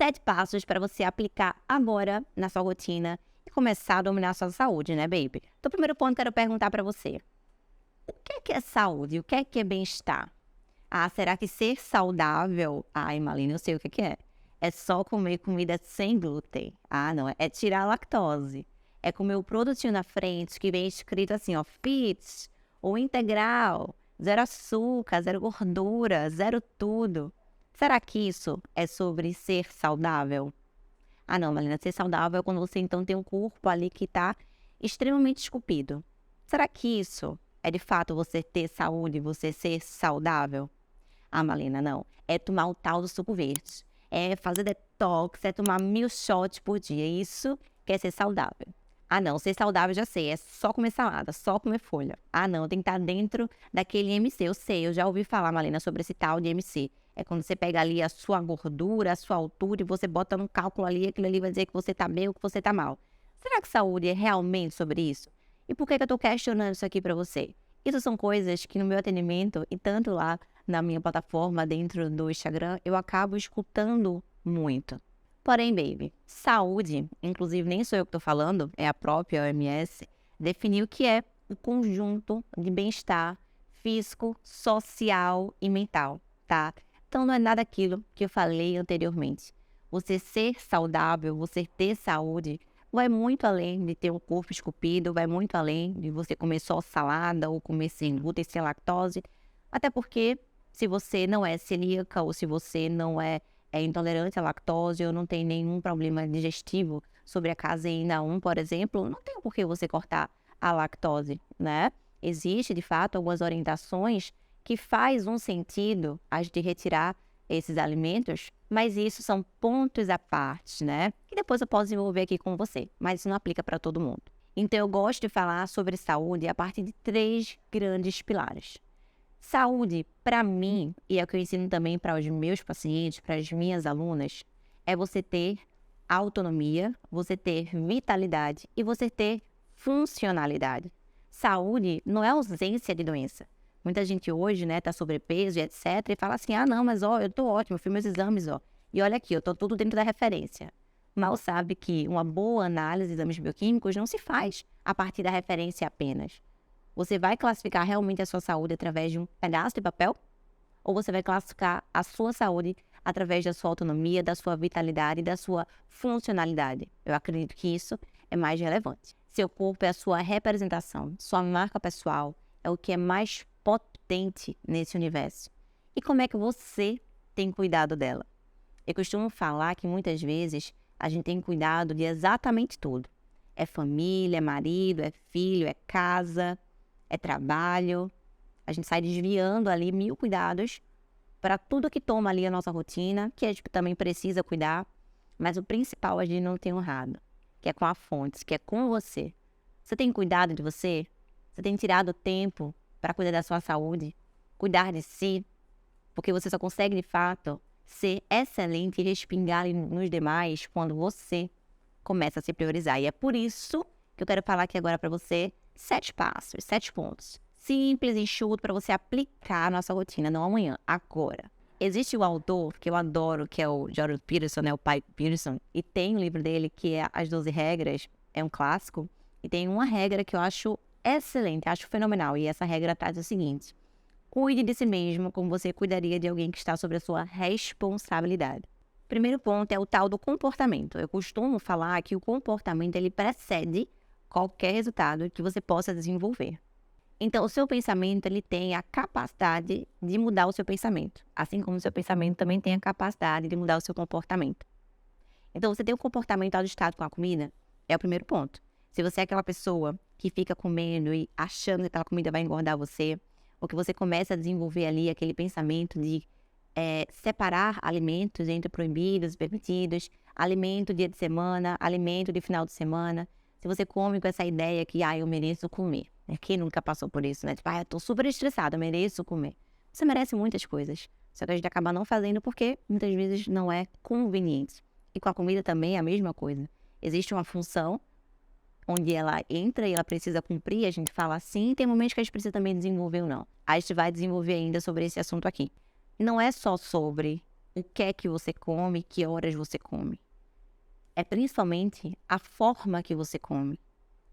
7 passos para você aplicar agora na sua rotina e começar a dominar a sua saúde, né, baby? Então, o primeiro ponto que eu quero perguntar para você. O que é saúde? O que é bem-estar? Ah, será que ser saudável? Ai, Malina, eu sei o que é. É só comer comida sem glúten. Ah, não. É tirar a lactose. É comer o produtinho na frente que vem escrito assim, ó, fit, ou integral, zero açúcar, zero gordura, zero tudo. Será que isso é sobre ser saudável? Ah, não, Malina, ser saudável é quando você então tem um corpo ali que está extremamente esculpido. Será que isso é de fato você ter saúde, você ser saudável? Ah, Malina, não. É tomar o tal do suco verde. É fazer detox, é tomar 1000 shots por dia. Isso quer ser saudável. Ah, não, ser saudável já sei. É só comer salada, só comer folha. Ah, não, tem que estar dentro daquele MC. Eu sei, eu já ouvi falar, Malina, sobre esse tal de MC. É quando você pega ali a sua gordura, a sua altura e você bota num cálculo ali, aquilo ali vai dizer que você tá bem ou que você tá mal. Será que saúde é realmente sobre isso? E por que eu tô questionando isso aqui pra você? Isso são coisas que no meu atendimento, e tanto lá na minha plataforma dentro do Instagram, eu acabo escutando muito. Porém, baby, saúde, inclusive nem sou eu que tô falando, é a própria OMS, definiu que é o conjunto de bem-estar físico, social e mental, tá? Então não é nada aquilo que eu falei anteriormente. Você ser saudável, você ter saúde, vai muito além de ter um corpo esculpido, vai muito além de você comer só salada ou comer sem glúten, sem lactose. Até porque se você não é celíaca ou se você não é intolerante à lactose ou não tem nenhum problema digestivo sobre a caseína 1, por exemplo, não tem por que você cortar a lactose, né? Existe, de fato, algumas orientações que faz um sentido a gente retirar esses alimentos, mas isso são pontos à parte, né? Que depois eu posso desenvolver aqui com você, mas isso não aplica para todo mundo. Então eu gosto de falar sobre saúde a partir de 3 grandes pilares. Saúde, para mim, e é o que eu ensino também para os meus pacientes, para as minhas alunas, é você ter autonomia, você ter vitalidade e você ter funcionalidade. Saúde não é ausência de doença. Muita gente hoje, né, tá sobrepeso e etc, e fala assim, ah, não, mas ó, eu tô ótimo, eu fiz meus exames, ó. E olha aqui, eu tô tudo dentro da referência. Mal sabe que uma boa análise de exames bioquímicos não se faz a partir da referência apenas. Você vai classificar realmente a sua saúde através de um pedaço de papel? Ou você vai classificar a sua saúde através da sua autonomia, da sua vitalidade e da sua funcionalidade? Eu acredito que isso é mais relevante. Seu corpo é a sua representação, sua marca pessoal, é o que é mais potente nesse universo. E como é que você tem cuidado dela? Eu costumo falar que muitas vezes a gente tem cuidado de exatamente tudo. É família, é marido, é filho, é casa, é trabalho. A gente sai desviando ali 1000 cuidados para tudo que toma ali a nossa rotina, que a gente também precisa cuidar, mas o principal a gente não tem honrado, que é com a fonte, que é com você. Você tem cuidado de você? Você tem tirado tempo para cuidar da sua saúde? Cuidar de si? Porque você só consegue, de fato, ser excelente e respingar nos demais quando você começa a se priorizar. E é por isso que eu quero falar aqui agora para você 7 passos, 7 pontos. Simples e enxuto para você aplicar na sua rotina, não amanhã, agora. Existe o autor que eu adoro, que é o Jordan Peterson, né, o pai Peterson, e tem um livro dele que é As 12 Regras, é um clássico, e tem uma regra que eu acho excelente, acho fenomenal, e essa regra traz o seguinte: cuide de si mesmo como você cuidaria de alguém que está sob a sua responsabilidade. Primeiro ponto é o tal do comportamento. Eu costumo falar que o comportamento ele precede qualquer resultado que você possa desenvolver. Então, o seu pensamento ele tem a capacidade de mudar o seu pensamento, assim como o seu pensamento também tem a capacidade de mudar o seu comportamento. Então, você tem um comportamento ajustado com a comida, é o primeiro ponto. Se você é aquela pessoa que fica comendo e achando que aquela comida vai engordar você, ou que você começa a desenvolver ali aquele pensamento de separar alimentos entre proibidos e permitidos, alimento dia de semana, alimento de final de semana. Se você come com essa ideia que, eu mereço comer. Quem nunca passou por isso, né? Tipo, eu tô super estressada, eu mereço comer. Você merece muitas coisas. Só que a gente acaba não fazendo porque muitas vezes não é conveniente. E com a comida também é a mesma coisa. Existe uma função onde ela entra e ela precisa cumprir, a gente fala assim, e tem momentos que a gente precisa também desenvolver ou não. A gente vai desenvolver ainda sobre esse assunto aqui. E não é só sobre o que é que você come, que horas você come. É principalmente a forma que você come.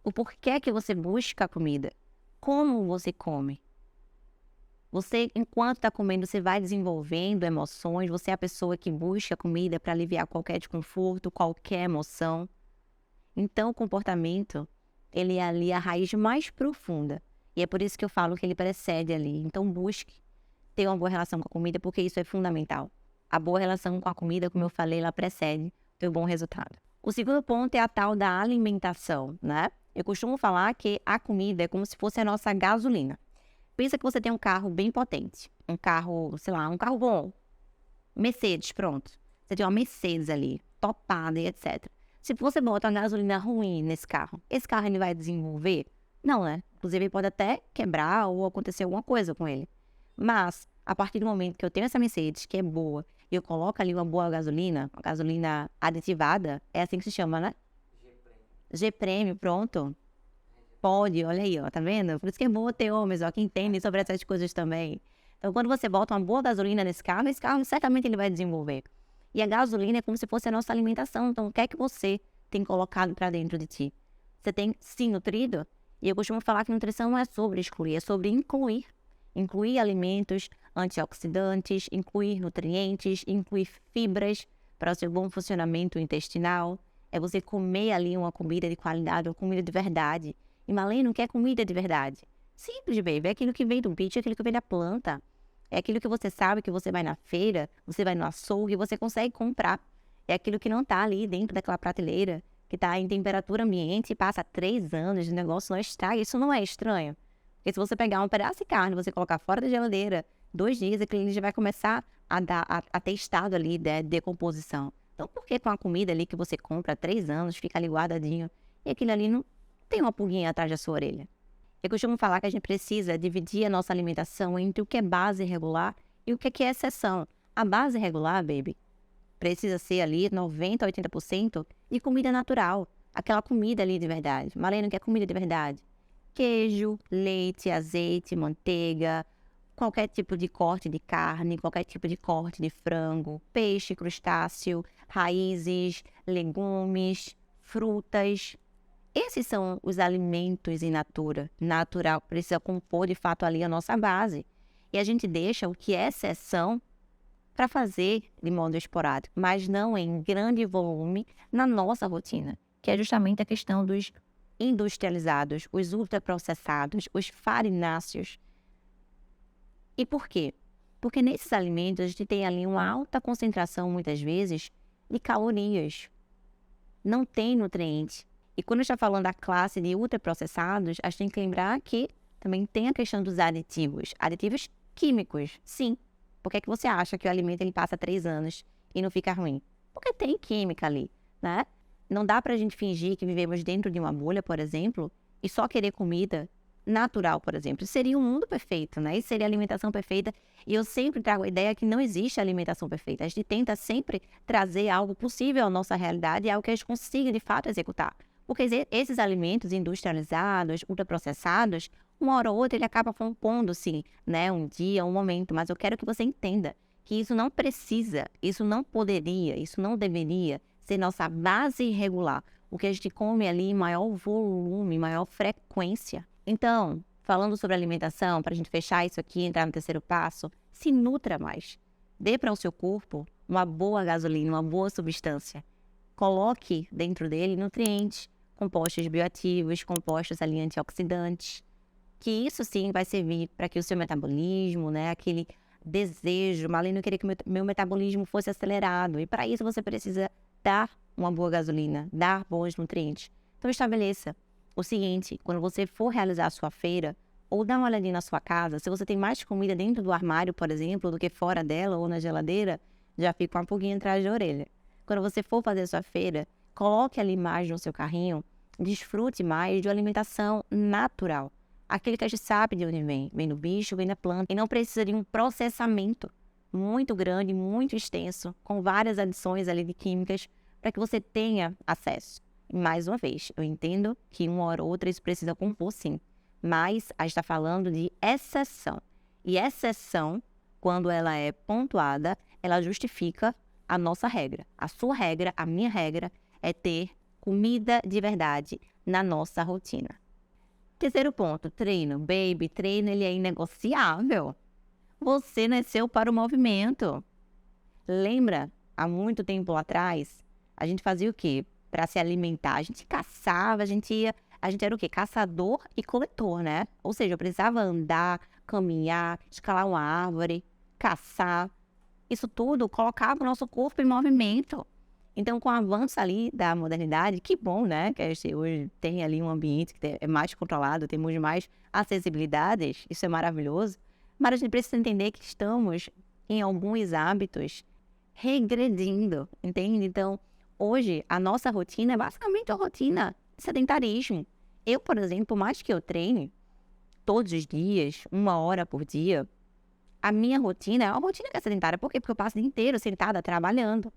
O porquê que você busca a comida. Como você come. Você, enquanto está comendo, você vai desenvolvendo emoções. Você é a pessoa que busca a comida para aliviar qualquer desconforto, qualquer emoção. Então, o comportamento, ele é ali a raiz mais profunda. E é por isso que eu falo que ele precede ali. Então, busque ter uma boa relação com a comida, porque isso é fundamental. A boa relação com a comida, como eu falei, ela precede o teu bom resultado. O segundo ponto é a tal da alimentação, né? Eu costumo falar que a comida é como se fosse a nossa gasolina. Pensa que você tem um carro bem potente. Um carro, sei lá, um carro bom. Mercedes, pronto. Você tem uma Mercedes ali, topada e etc. Se você bota uma gasolina ruim nesse carro, esse carro ele vai desenvolver? Não, né? Inclusive, ele pode até quebrar ou acontecer alguma coisa com ele. Mas, a partir do momento que eu tenho essa Mercedes, que é boa, e eu coloco ali uma boa uma gasolina aditivada, é assim que se chama, né? G-Prêmio, pronto. Pode, olha aí, ó, tá vendo? Por isso que é bom ter homens, ó, que entendem sobre essas coisas também. Então, quando você bota uma boa gasolina nesse carro, esse carro certamente ele vai desenvolver. E a gasolina é como se fosse a nossa alimentação. Então, o que é que você tem colocado para dentro de ti? Você tem se nutrido? E eu costumo falar que nutrição não é sobre excluir, é sobre incluir. Incluir alimentos antioxidantes, incluir nutrientes, incluir fibras para o seu bom funcionamento intestinal. É você comer ali uma comida de qualidade, uma comida de verdade. E Marlene, o que é comida de verdade? Simples, baby. É aquilo que vem do bicho, é aquilo que vem da planta. É aquilo que você sabe que você vai na feira, você vai no açougue e você consegue comprar. É aquilo que não está ali dentro daquela prateleira, que está em temperatura ambiente e passa 3 anos, o negócio não estraga. Isso não é estranho. Porque se você pegar um pedaço de carne, você colocar fora da geladeira, 2 dias, aquele já vai começar a ter estado ali de decomposição. Então, por que com a comida ali que você compra há 3 anos, fica ali guardadinho, e aquilo ali não tem uma pulguinha atrás da sua orelha? Eu costumo falar que a gente precisa dividir a nossa alimentação entre o que é base regular e o que é exceção. A base regular, baby, precisa ser ali 90% a 80% de comida natural. Aquela comida ali de verdade. Marlene, o que é comida de verdade? Queijo, leite, azeite, manteiga, qualquer tipo de corte de carne, qualquer tipo de corte de frango, peixe, crustáceo, raízes, legumes, frutas. Esses são os alimentos in natura, natural, precisa compor de fato ali a nossa base. E a gente deixa o que é exceção para fazer de modo esporádico, mas não em grande volume na nossa rotina, que é justamente a questão dos industrializados, os ultraprocessados, os farináceos. E por quê? Porque nesses alimentos a gente tem ali uma alta concentração, muitas vezes, de calorias. Não tem nutrientes. E quando a gente está falando da classe de ultraprocessados, a gente tem que lembrar que também tem a questão dos aditivos. Aditivos químicos, sim. Por que é que você acha que o alimento ele passa 3 anos e não fica ruim? Porque tem química ali, né? Não dá pra gente fingir que vivemos dentro de uma bolha, por exemplo, e só querer comida natural, por exemplo. Seria um mundo perfeito, né? Isso seria a alimentação perfeita. E eu sempre trago a ideia que não existe alimentação perfeita. A gente tenta sempre trazer algo possível à nossa realidade e algo que a gente consiga, de fato, executar. Porque esses alimentos industrializados, ultraprocessados, uma hora ou outra ele acaba compondo, sim, né? Um dia, um momento. Mas eu quero que você entenda que isso não precisa, isso não poderia, isso não deveria ser nossa base regular. O que a gente come ali em maior volume, maior frequência. Então, falando sobre alimentação, para a gente fechar isso aqui e entrar no terceiro passo, se nutra mais. Dê para o seu corpo uma boa gasolina, uma boa substância. Coloque dentro dele nutrientes, compostos bioativos, compostos ali antioxidantes, que isso sim vai servir para que o seu metabolismo, né, aquele desejo, Marlene, eu queria que o meu metabolismo fosse acelerado, e para isso você precisa dar uma boa gasolina, dar bons nutrientes. Então estabeleça o seguinte, quando você for realizar a sua feira, ou dá uma olhadinha na sua casa, se você tem mais comida dentro do armário, por exemplo, do que fora dela ou na geladeira, já fica uma pulguinha atrás da orelha. Quando você for fazer a sua feira, coloque ali mais no seu carrinho, desfrute mais de uma alimentação natural. Aquele que a gente sabe de onde vem do bicho, vem da planta, e não precisa de um processamento muito grande, muito extenso, com várias adições ali de químicas, para que você tenha acesso. E mais uma vez, eu entendo que uma hora ou outra isso precisa compor sim, mas a gente está falando de exceção. E exceção, quando ela é pontuada, ela justifica a nossa regra. A sua regra, a minha regra, é ter comida de verdade na nossa rotina. Terceiro ponto, treino. Baby, treino ele é inegociável. Você nasceu para o movimento. Lembra, há muito tempo atrás, a gente fazia o quê? Para se alimentar, a gente caçava, a gente era o quê? Caçador e coletor, né? Ou seja, eu precisava andar, caminhar, escalar uma árvore, caçar. Isso tudo colocava o nosso corpo em movimento. Então, com o avanço ali da modernidade, que bom, né? Que a gente hoje tem ali um ambiente que é mais controlado, temos mais acessibilidades, isso é maravilhoso. Mas a gente precisa entender que estamos em alguns hábitos regredindo, entende? Então, hoje, a nossa rotina é basicamente uma rotina de sedentarismo. Eu, por exemplo, por mais que eu treine todos os dias, 1 hora por dia, a minha rotina é uma rotina que é sedentária. Por quê? Porque eu passo o dia inteiro sentada, trabalhando.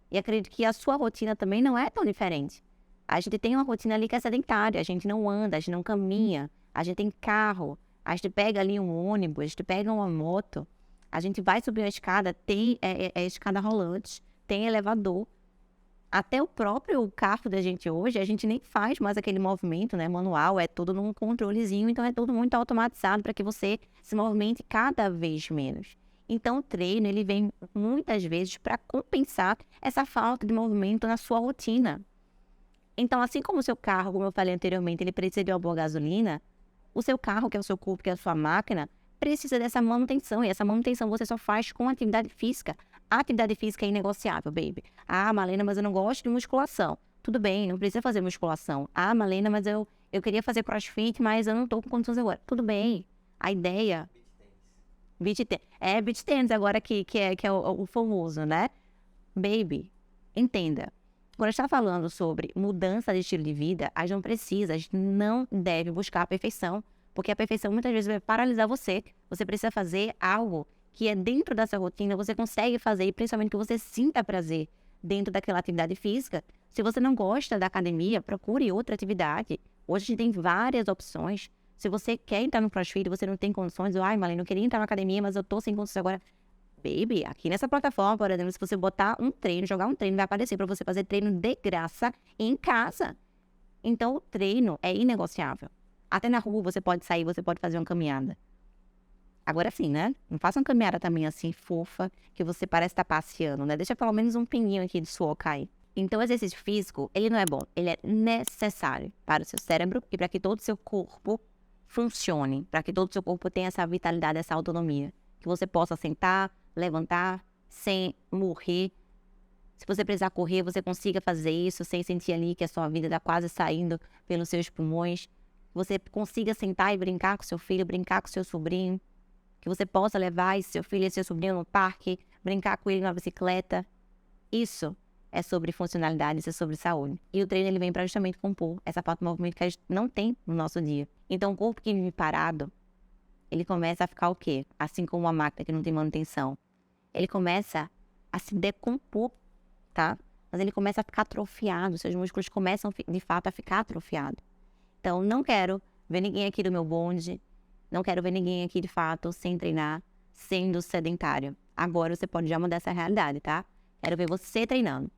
E acredito que a sua rotina também não é tão diferente. A gente tem uma rotina ali que é sedentária, a gente não anda, a gente não caminha, a gente tem carro, a gente pega ali um ônibus, a gente pega uma moto, a gente vai subir uma escada, tem escada rolante, tem elevador. Até o próprio carro da gente hoje, a gente nem faz mais aquele movimento, né, manual, é tudo num controlezinho, então é tudo muito automatizado para que você se movimente cada vez menos. Então, o treino, ele vem muitas vezes para compensar essa falta de movimento na sua rotina. Então, assim como o seu carro, como eu falei anteriormente, ele precisa de uma boa gasolina, o seu carro, que é o seu corpo, que é a sua máquina, precisa dessa manutenção. E essa manutenção você só faz com atividade física. A atividade física é inegociável, baby. Ah, Malena, mas eu não gosto de musculação. Tudo bem, não precisa fazer musculação. Ah, Malena, mas eu queria fazer crossfit, mas eu não tô com condições agora. Tudo bem. A ideia... Beach tennis. É beach tennis agora que é o famoso, né? Baby, entenda. Quando a gente está falando sobre mudança de estilo de vida, a gente não precisa, a gente não deve buscar a perfeição, porque a perfeição muitas vezes vai paralisar você. Você precisa fazer algo que é dentro da sua rotina, você consegue fazer, e principalmente que você sinta prazer dentro daquela atividade física. Se você não gosta da academia, procure outra atividade. Hoje a gente tem várias opções. Se você quer entrar no CrossFit, você não tem condições, ai, Malena, eu queria entrar na academia, mas eu tô sem condições agora. Baby, aqui nessa plataforma, por exemplo, se você botar um treino, jogar um treino, vai aparecer para você fazer treino de graça em casa. Então, o treino é inegociável. Até na rua você pode sair, você pode fazer uma caminhada. Agora sim, né? Não faça uma caminhada também assim, fofa, que você parece estar passeando, né? Deixa pelo menos um pinguinho aqui de suor cair. Então, o exercício físico, ele não é bom. Ele é necessário para o seu cérebro e para que todo o seu corpo funcione, para que todo o seu corpo tenha essa vitalidade, essa autonomia. Que você possa sentar, levantar, sem morrer. Se você precisar correr, você consiga fazer isso sem sentir ali que a sua vida está quase saindo pelos seus pulmões. Você consiga sentar e brincar com seu filho, brincar com seu sobrinho. Que você possa levar esse seu filho e seu sobrinho no parque, brincar com ele na bicicleta. Isso é sobre funcionalidade, isso é sobre saúde. E o treino ele vem para justamente compor essa falta de movimento que a gente não tem no nosso dia. Então, o corpo que vive parado, ele começa a ficar o quê? Assim como uma máquina que não tem manutenção. Ele começa a se decompor, tá? Mas ele começa a ficar atrofiado, seus músculos começam de fato a ficar atrofiados. Então, não quero ver ninguém aqui do meu bonde, não quero ver ninguém aqui de fato sem treinar, sendo sedentário. Agora você pode já mudar essa realidade, tá? Quero ver você treinando.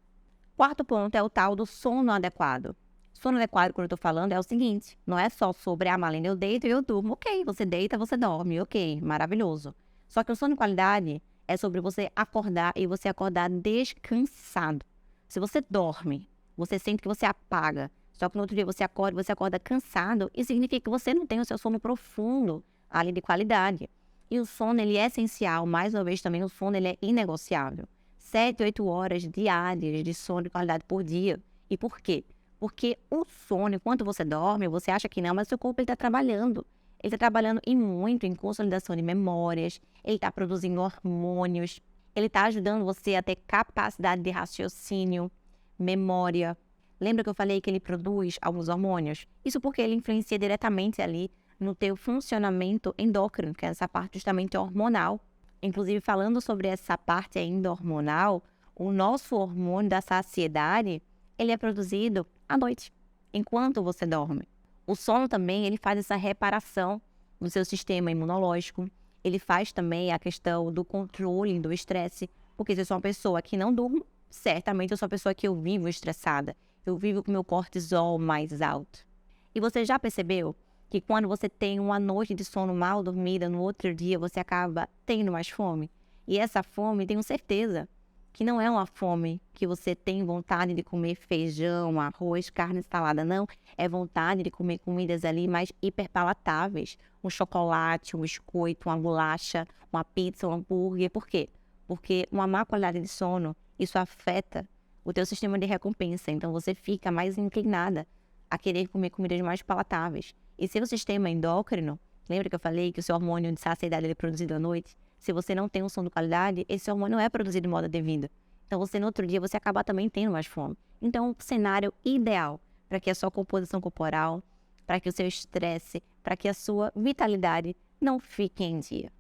Quarto ponto é o tal do sono adequado. Sono adequado, quando eu tô falando, é o seguinte, não é só sobre, Malena, eu deito e eu durmo. Ok, você deita, você dorme, ok, maravilhoso. Só que o sono de qualidade é sobre você acordar e você acordar descansado. Se você dorme, você sente que você apaga, só que no outro dia você acorda cansado, isso significa que você não tem o seu sono profundo ali de qualidade. E o sono, ele é essencial, mais uma vez também, o sono, ele é inegociável. 7, 8 horas diárias de sono de qualidade por dia. E por quê? Porque o sono, enquanto você dorme, você acha que não, mas o seu corpo está trabalhando. Ele está trabalhando muito em consolidação de memórias, ele está produzindo hormônios, ele está ajudando você a ter capacidade de raciocínio, memória. Lembra que eu falei que ele produz alguns hormônios? Isso porque ele influencia diretamente ali no teu funcionamento endócrino, que é essa parte justamente hormonal. Inclusive, falando sobre essa parte ainda hormonal, o nosso hormônio da saciedade, ele é produzido à noite, enquanto você dorme. O sono também, ele faz essa reparação no seu sistema imunológico. Ele faz também a questão do controle do estresse, Porque se eu sou uma pessoa que não durmo, certamente eu sou uma pessoa que eu vivo estressada. Eu vivo com meu cortisol mais alto. E você já percebeu que quando você tem uma noite de sono mal dormida, no outro dia você acaba tendo mais fome? E essa fome, tenho certeza, que não é uma fome que você tem vontade de comer feijão, arroz, carne, salada, não. É vontade de comer comidas ali mais hiperpalatáveis. Um chocolate, um biscoito, uma bolacha, uma pizza, um hambúrguer. Por quê? Porque uma má qualidade de sono, isso afeta o teu sistema de recompensa. Então você fica mais inclinada a querer comer comidas mais palatáveis. E seu sistema endócrino, lembra que eu falei que o seu hormônio de saciedade ele é produzido à noite? Se você não tem um sono de qualidade, esse hormônio não é produzido de modo devido. Então, você no outro dia, você acaba também tendo mais fome. Então, um cenário ideal para que a sua composição corporal, para que o seu estresse, para que a sua vitalidade não fique em dia.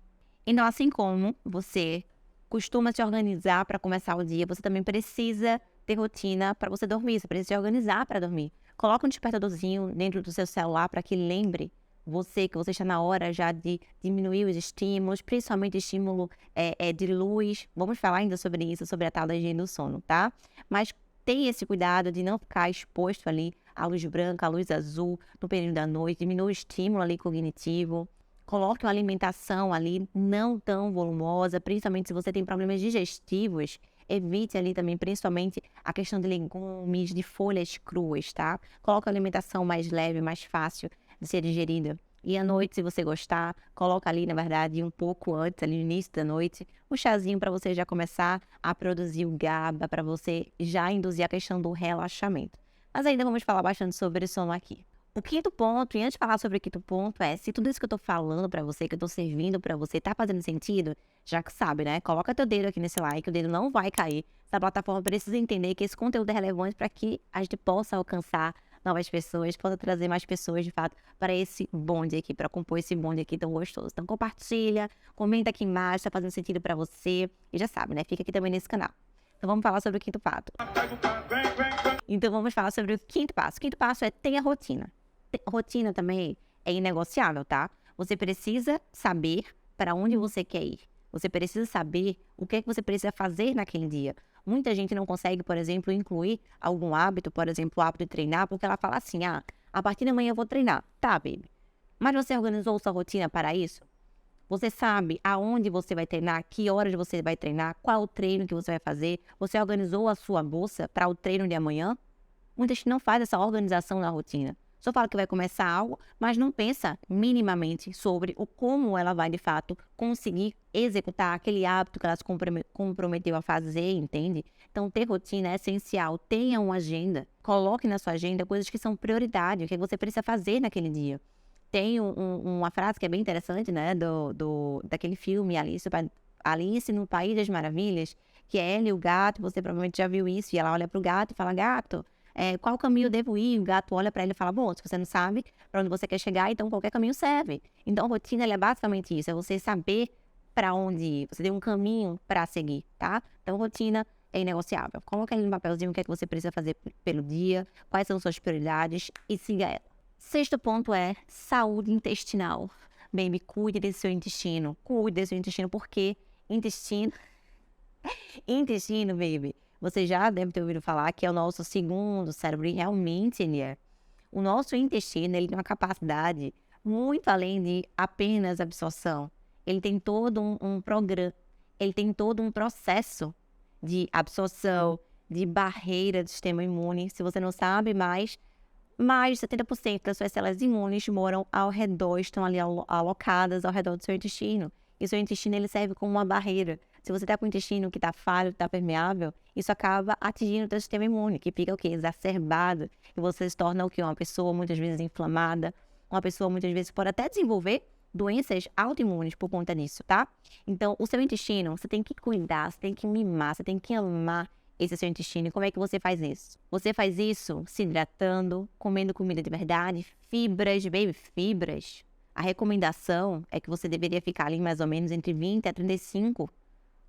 Então, assim como você costuma se organizar para começar o dia, você também precisa ter rotina para você dormir. Você precisa se organizar para dormir. Coloca um despertadorzinho dentro do seu celular para que lembre você que você está na hora já de diminuir os estímulos, principalmente estímulo de luz. Vamos falar ainda sobre isso, sobre a tal da higiene do sono, tá? Mas tenha esse cuidado de não ficar exposto ali à luz branca, à luz azul no período da noite, diminua o estímulo ali cognitivo. Coloque uma alimentação ali não tão volumosa, principalmente se você tem problemas digestivos. Evite ali também, principalmente, a questão de legumes, de folhas cruas, tá? Coloque uma alimentação mais leve, mais fácil de ser digerida. E à noite, se você gostar, coloca ali, na verdade, um pouco antes, ali no início da noite, um chazinho para você já começar a produzir o GABA, para você já induzir a questão do relaxamento. Mas ainda vamos falar bastante sobre sono aqui. O quinto ponto, e antes de falar sobre o quinto ponto, é se tudo isso que eu tô falando pra você, que eu tô servindo pra você, tá fazendo sentido, já que sabe, né? Coloca teu dedo aqui nesse like, o dedo não vai cair. Essa plataforma precisa entender que esse conteúdo é relevante para que a gente possa alcançar novas pessoas, possa trazer mais pessoas, de fato, para esse bonde aqui, para compor esse bonde aqui tão gostoso. Então compartilha, comenta aqui embaixo, tá fazendo sentido pra você. E já sabe, né? Fica aqui também nesse canal. Então vamos falar sobre o quinto passo. Então vamos falar sobre o quinto passo. O quinto passo é tenha rotina. Rotina também é inegociável, tá? Você precisa saber para onde você quer ir. Você precisa saber o que é que você precisa fazer naquele dia. Muita gente não consegue, por exemplo, incluir algum hábito, por exemplo, o hábito de treinar, porque ela fala assim, a partir da manhã eu vou treinar. Tá, baby. Mas você organizou sua rotina para isso? Você sabe aonde você vai treinar, que horas você vai treinar, qual o treino que você vai fazer? Você organizou a sua bolsa para o treino de amanhã? Muita gente não faz essa organização na rotina. Só fala que vai começar algo, mas não pensa minimamente sobre o como ela vai, de fato, conseguir executar aquele hábito que ela se comprometeu a fazer, entende? Então, ter rotina é essencial. Tenha uma agenda. Coloque na sua agenda coisas que são prioridade, o que você precisa fazer naquele dia. Tem uma frase que é bem interessante, né, daquele filme Alice no País das Maravilhas, que é ela e o gato, você provavelmente já viu isso, e ela olha pro gato e fala, gato, qual caminho eu devo ir? O gato olha para ele e fala, bom, se você não sabe para onde você quer chegar, então qualquer caminho serve. Então, a rotina ela é basicamente isso, é você saber para onde ir, você tem um caminho para seguir, tá? Então, rotina é inegociável. Coloca ali no papelzinho o que é que você precisa fazer pelo dia, quais são suas prioridades e siga ela. Sexto ponto é saúde intestinal. Baby, cuide desse seu intestino. Cuide desse seu intestino, porque intestino, baby, você já deve ter ouvido falar que é o nosso segundo cérebro, e realmente ele é. O nosso intestino, ele tem uma capacidade muito além de apenas absorção. Ele tem todo um programa, ele tem todo um processo de absorção, de barreira do sistema imune. Se você não sabe, mais de 70% das suas células imunes moram ao redor, estão ali alocadas ao redor do seu intestino. E o seu intestino ele serve como uma barreira. Se você está com o intestino que está falho, que está permeável, isso acaba atingindo o seu sistema imune, que fica o quê? Exacerbado. E você se torna o quê? Uma pessoa muitas vezes inflamada. Uma pessoa muitas vezes pode até desenvolver doenças autoimunes por conta disso, tá? Então, o seu intestino, você tem que cuidar, você tem que mimar, você tem que amar esse seu intestino. E como é que você faz isso? Você faz isso se hidratando, comendo comida de verdade, fibras, baby, fibras. A recomendação é que você deveria ficar ali mais ou menos entre 20 a 35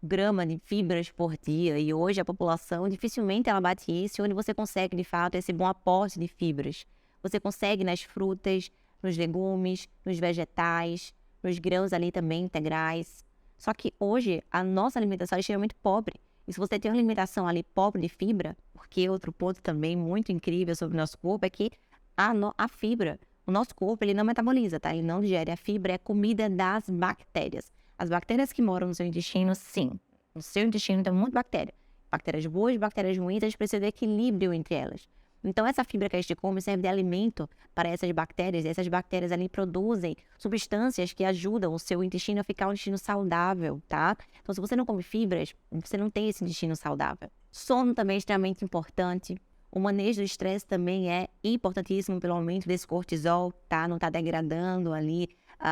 gramas de fibras por dia. E hoje a população dificilmente ela bate isso, onde você consegue de fato esse bom aporte de fibras. Você consegue nas frutas, nos legumes, nos vegetais, nos grãos ali também integrais. Só que hoje a nossa alimentação é extremamente pobre. E se você tem uma alimentação ali pobre de fibra, porque outro ponto também muito incrível sobre o nosso corpo é que a fibra, o nosso corpo, ele não metaboliza, tá? Ele não digere. A fibra é comida das bactérias. As bactérias que moram no seu intestino, sim. No seu intestino tem muita bactéria. Bactérias boas, bactérias ruins, a gente precisa de equilíbrio entre elas. Então, essa fibra que a gente come serve de alimento para essas bactérias. E essas bactérias ali produzem substâncias que ajudam o seu intestino a ficar um intestino saudável, tá? Então, se você não come fibras, você não tem esse intestino saudável. Sono também é extremamente importante. O manejo do estresse também é importantíssimo pelo aumento desse cortisol, tá? Não tá degradando ali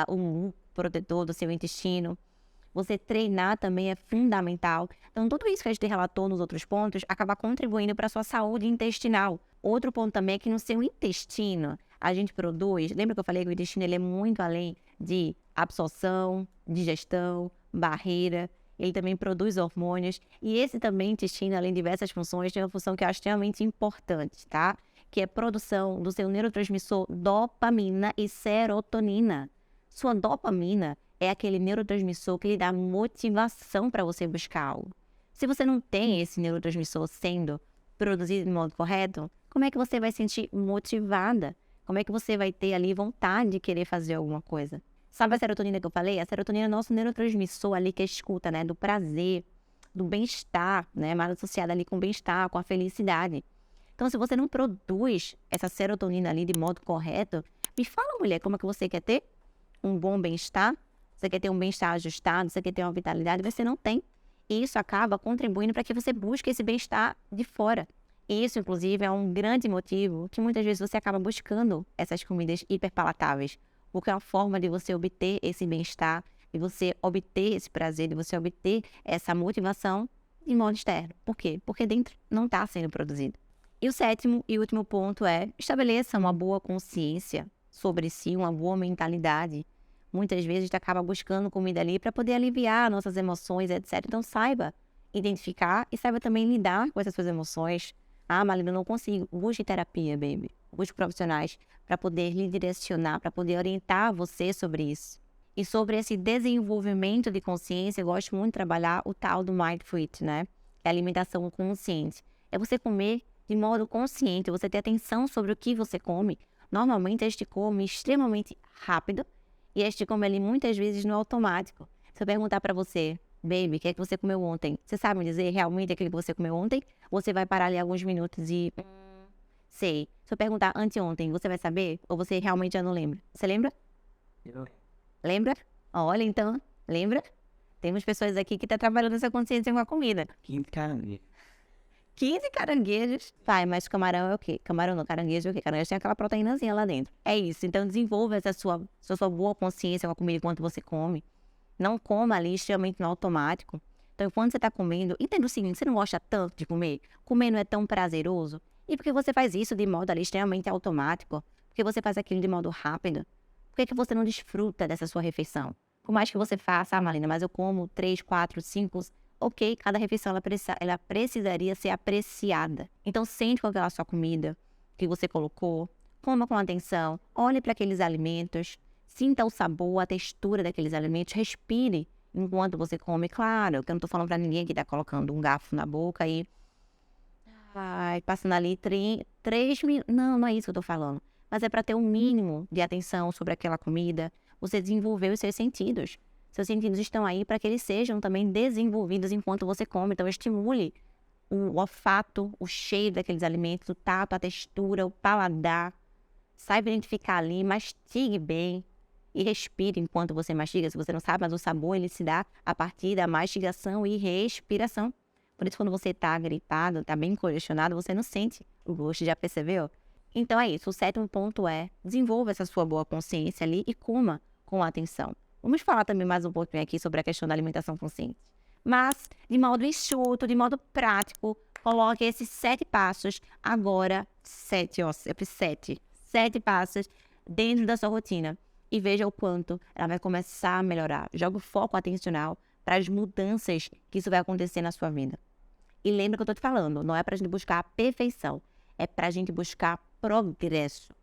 o muco protetor do seu intestino. Você treinar também é fundamental. Então, tudo isso que a gente relatou nos outros pontos acaba contribuindo para a sua saúde intestinal. Outro ponto também é que no seu intestino, a gente produz... Lembra que eu falei que o intestino ele é muito além de absorção, digestão, barreira. Ele também produz hormônios. E esse também, intestino, além de diversas funções, tem uma função que eu acho extremamente importante, tá? Que é a produção do seu neurotransmissor dopamina e serotonina. Sua dopamina é aquele neurotransmissor que lhe dá motivação para você buscar algo. Se você não tem esse neurotransmissor sendo produzido de modo correto, como é que você vai se sentir motivada? Como é que você vai ter ali vontade de querer fazer alguma coisa? Sabe a serotonina que eu falei? A serotonina é nosso neurotransmissor ali que escuta, né? Do prazer, do bem-estar, né? Mais associada ali com o bem-estar, com a felicidade. Então, se você não produz essa serotonina ali de modo correto, me fala, mulher, como é que você quer ter um bom bem-estar? Você quer ter um bem-estar ajustado? Você quer ter uma vitalidade? Você não tem. E isso acaba contribuindo para que você busque esse bem-estar de fora. Isso, inclusive, é um grande motivo que muitas vezes você acaba buscando essas comidas hiperpalatáveis. Porque é uma forma de você obter esse bem-estar, de você obter esse prazer, de você obter essa motivação de modo externo. Por quê? Porque dentro não está sendo produzido. E o sétimo e último ponto é: estabeleça uma boa consciência sobre si, uma boa mentalidade. Muitas vezes a gente acaba buscando comida ali para poder aliviar nossas emoções, etc. Então saiba identificar e saiba também lidar com essas suas emoções. Ah, Marlene, eu não consigo. Busque terapia, baby. Busque profissionais para poder lhe direcionar, para poder orientar você sobre isso. E sobre esse desenvolvimento de consciência, eu gosto muito de trabalhar o tal do Mindful Eating, né? Que é a alimentação consciente. É você comer de modo consciente, você ter atenção sobre o que você come. Normalmente a gente come extremamente rápido e a gente come ali muitas vezes no automático. Se eu perguntar para você: baby, o que é que você comeu ontem? Você sabe me dizer realmente aquilo que você comeu ontem? Você vai parar ali alguns minutos e... sei. Se eu perguntar anteontem, você vai saber? Ou você realmente já não lembra? Você lembra? Eu Lembra? Olha, então, lembra? Temos pessoas aqui que estão trabalhando essa consciência com a comida. quinto caranguejo. 15 caranguejos. Pai, mas camarão é o quê? Camarão não, caranguejo é o quê? Caranguejo tem aquela proteínazinha lá dentro. É isso. Então desenvolva essa sua boa consciência com a comida enquanto você come. Não coma ali extremamente no automático. Então, quando você está comendo, entenda o seguinte: você não gosta tanto de comer? Comer não é tão prazeroso? E por que você faz isso de modo ali extremamente automático? Por que você faz aquilo de modo rápido? Por que você não desfruta dessa sua refeição? Por mais que você faça: ah, Marina, mas eu como 3, 4, 5... Ok, cada refeição ela precisaria ser apreciada. Então, sente com aquela sua comida que você colocou, coma com atenção, olhe para aqueles alimentos, sinta o sabor, a textura daqueles alimentos, respire enquanto você come. Claro, que eu não estou falando para ninguém que está colocando um garfo na boca e passando ali 3 minutos. Não, não é isso que eu estou falando. Mas é para ter um mínimo de atenção sobre aquela comida, você desenvolver os seus sentidos. Seus sentidos estão aí para que eles sejam também desenvolvidos enquanto você come. Então, estimule o olfato, o cheiro daqueles alimentos, o tato, a textura, o paladar. Saiba identificar ali, mastigue bem e respire enquanto você mastiga. Se você não sabe, mas o sabor ele se dá a partir da mastigação e respiração. Por isso, quando você está gripado, está bem congestionado, você não sente o gosto, já percebeu? Então é isso. O sétimo ponto é: desenvolva essa sua boa consciência ali e coma com atenção. Vamos falar também mais um pouquinho aqui sobre a questão da alimentação consciente. Mas, de modo enxuto, de modo prático, coloque esses 7 passos agora, 7 passos dentro da sua rotina. E veja o quanto ela vai começar a melhorar. Joga o foco atencional para as mudanças que isso vai acontecer na sua vida. E lembra que eu estou te falando, não é para a gente buscar a perfeição, é para a gente buscar progresso.